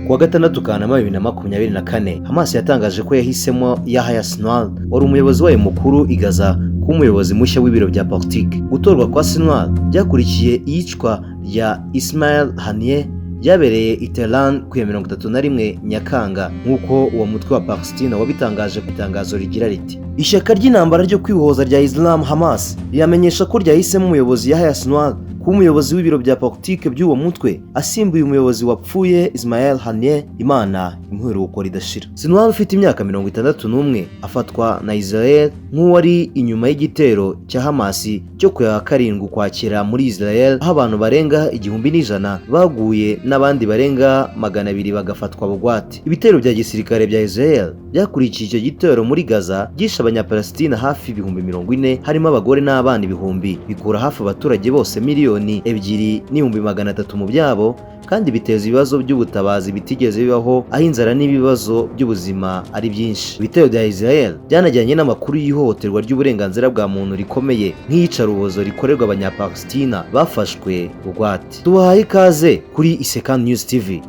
Kuwa gatandatu Kanama 2024 Hamas yatangaje ko yahisemo Yahya Sinwar wari umuyobozi wayo mukuru i Gaza kuba umuyobozi mushya w'ibiro bya politiki. Gutorwa kwa Sinwar byakurikiye iyicwa rya Ismail Haniyeh byabereye i Tehran ku ya 31 Nyakanga nk'uko uwo mutwe wa Palestina wabitangaje ku itangazo rigira riti: ishyaka ry'intambara ryo kwibohoza rya Islam Hamas riramenyesha ko ryahisemo umuyobozi Yahya Sinwar kuba umuyobozi w'ibiro bya politiki by'uwo mutwe asimbuye umuyobozi wapfuye Ismail Haniyeh, Imana imuheruko ridashira. Sinwar ufite imyaka 61 afatwa na Israel nk'uwari inyuma y'igitero cya Hamas cyo ku ya 7 Ukwakira muri Israel, aho abantu barenga 1,100 baguye n'abandi barenga 200 bagafatwa bugwate. Ibitero bya gisirikare bya Israel byakurikiye icyo gitero muri Gaza byishe abanyapalestina hafi 40,000 harimo abagore n'abana 1,000, bikura hafi abaturage bose miliyoni 2,300 mu byabo, kandi biteza ibibazo by'ubutabazi bitigeze bibaho, aho inzara n'ibibazo by'ubuzima ari byinshi. Ibitero bya Israel byanajyanye n'amakuru y'ihohoterwa ry'uburenganzira bwa muntu rikomeye nk'iyicarubozo rikorerwa abanyapalestina bafashwe bugwate. Tubahaye ikaze kuri Isekani News TV,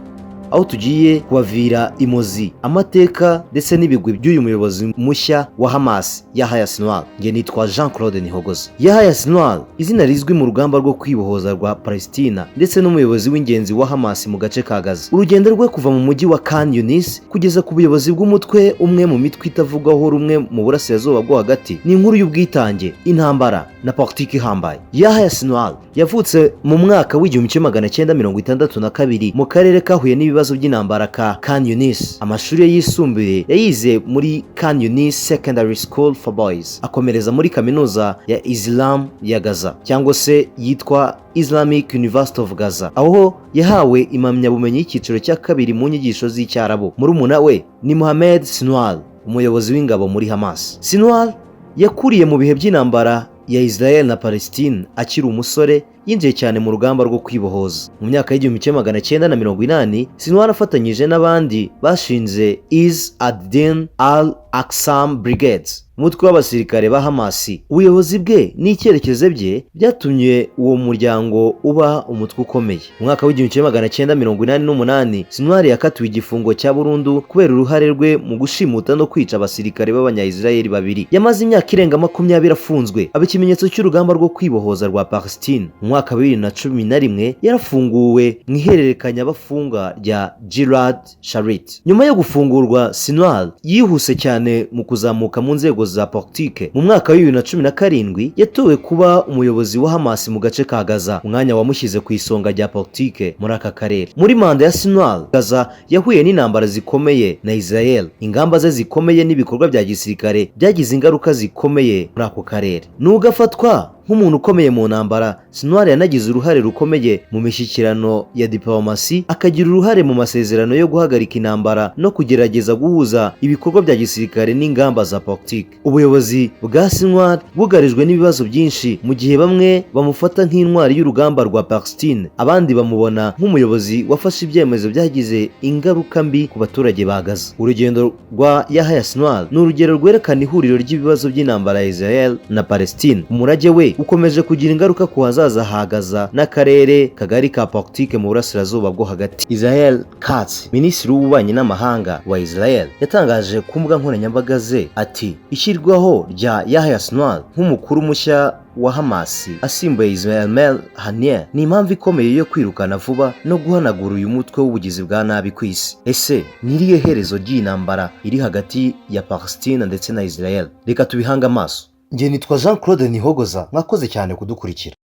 aho tugiye kubavira imozi amateka ndetse n'ibigwi by'uyu muyobozi mushya wa Hamas Yahya Sinwar. Nge nitwa Jean-Claude Nihogoza. Yahya Sinwar, izina rizwi mu rugamba rwo kwibohoza rwa Palestina ndetse n'umuyobozi w'ingenzi wa Hamas mu gace ka Gaza. Urugendo rwe kuva mu mujyi wa Khan Yunis kugeza ku buyobozi bw'umutwe umwe mu mitwe itavugwaho rumwe mu burasirazuba bwo hagati ni inkuru y'ubwitange, intambara na politiki ihambaye. Yahya Sinwar yavutse mu mwaka w'1962 mu karere kahuye n'ibibazo by'intambara ka Khan Yunis. Amashuri ye yisumbuye yayize muri Khan Yunis Secondary School for Boys, akomereza muri kaminuza ya Islam ya Gaza cyangwa se yitwa Islamic University of Gaza, aho yahawe impamyabumenyi y'icyiciro cya 2 mu nyigisho z'Icyarabu. Murumuna we ni Mohammed Sinwar, umuyobozi w'ingabo muri Hamas. Sinwar yakuriye mu bihe by'intambara ya Israel na Palestine. Akiri umusore yinjiye cyane mu rugamba rwo kwibohoza. Mu myaka y'1980 Sinwar afatanyije n'abandi bashinze Izz ad-Din al-Qassam Brigades, umutwe w'abasirikare ba Hamas. Ubuyobozi bwe n'icyerekezo bye byatumye uwo muryango uba umutwe ukomeye. Mu mwaka w'1988 Sinwar yakatiwe igifungo cya burundu kubera uruhare rwe mu gushimuta no kwica abasirikare b'abanya-Israel 2. Yamaze imyaka irenga 20 afunzwe, aba ikimenyetso cy'urugamba rwo kwibohoza rwa Palestine. Mu mwaka wa 2011 yarafunguwe mu ihererekanya bafunga rya Gilad Shalit. Nyuma yo gufungurwa, Sinwar yihuse cyane mu kuzamuka mu nzego za politike. Mu mwaka wa 2017 yatowe kuba umuyobozi wa Hamas mu gace ka Gaza, umwanya wamushyize ku isonga rya politike muri aka karere. Muri manda ya Sinwar, Gaza yahuye n'intambara zikomeye na Israel. Ingamba ze zikomeye n'ibikorwa bya gisirikare byagize ingaruka zikomeye muri ako karere. Nubwo afatwa nk'umuntu ukomeye mu ntambara, Sinwar yanagize uruhare rukomeye mu mishyikirano ya diplomasi, akagira uruhare mu masezerano yo guhagarika intambara no kugerageza guhuza ibikorwa bya gisirikare n'ingamba za politiki. Ubuyobozi bwa Sinwar bugarijwe n'ibibazo byinshi, mu gihe bamwe bamufata nk'intwari y'urugamba rwa Palestine, abandi bamubona nk'umuyobozi wafashe ibyemezo byagize ingaruka mbi ku baturage ba Gaza. Urugendo rwa Yahya Sinwar ni urugero rwerekana ihuriro ry'ibibazo by'intambara ya Israel na Palestine. Umurage we ukomeje kugira ingaruka ku hazaza ha Gaza n'akarere kagari ka politike mu burasirazuba bwo hagati. Israel Katz, minisitiri w'ububanyi n'amahanga wa Israel, yatangaje ku mbuga nkoranyambaga ze ati: ishyirwaho rya Yahya Sinwar nk'umukuru mushya wa Hamas asimbuye Ismail Haniyeh ni impamvu ikomeye yo kwirukana vuba no guhanagura uyu mutwe w'ubugizi bwa nabi ku isi. Ese ni irihe herezo ry'intambara iri hagati ya Palestina ndetse na Israel? Reka tubihange amaso. Nge nitwa Jean-Claude Nihogoza, mwakoze cyane kudukurikira.